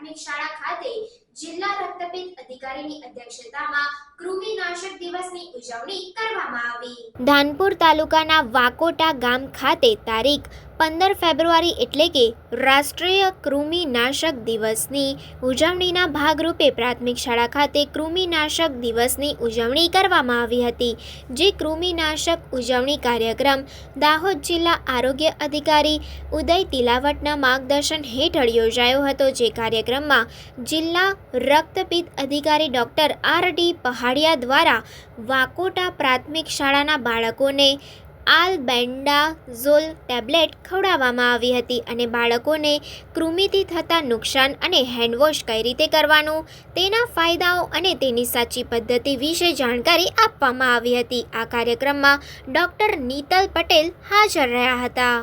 પ્રાથમિક શાળા ખાતે જિલ્લા રક્તપિત્ત અધિકારીની અધ્યક્ષતામાં કૃમિનાશક દિવસની ઉજવણી કરવામાં આવી। ધાનપુર તાલુકાના વાકોટા ગામ ખાતે તારીખ 15 ફેબ્રુઆરી એટલે કે રાષ્ટ્રીય કૃમિનાશક દિવસની ઉજવણીના ભાગરૂપે પ્રાથમિક શાળા ખાતે કૃમિનાશક દિવસની ઉજવણી કરવામાં આવી હતી। જે કૃમિનાશક ઉજવણી કાર્યક્રમ દાહોદ જિલ્લા આરોગ્ય અધિકારી ઉદય તિલાવટના માર્ગદર્શન હેઠળ યોજાયો હતો। જે કાર્યક્રમમાં જિલ્લા રક્તપિત્ત અધિકારી ડોક્ટર આર.ડી. પહાડિયા દ્વારા વાકોટા પ્રાથમિક શાળાના બાળકોને આલ્બેન્ડાઝોલ ટેબ્લેટ ખવડાવવામાં આવી હતી અને બાળકોને કૃમિથી થતા નુકસાન અને હેન્ડવોશ કઈ રીતે કરવાનું, તેના ફાયદાઓ અને તેની સાચી પદ્ધતિ વિશે જાણકારી આપવામાં આવી હતી। આ કાર્યક્રમમાં ડોક્ટર નીતલ પટેલ હાજર રહ્યા હતા।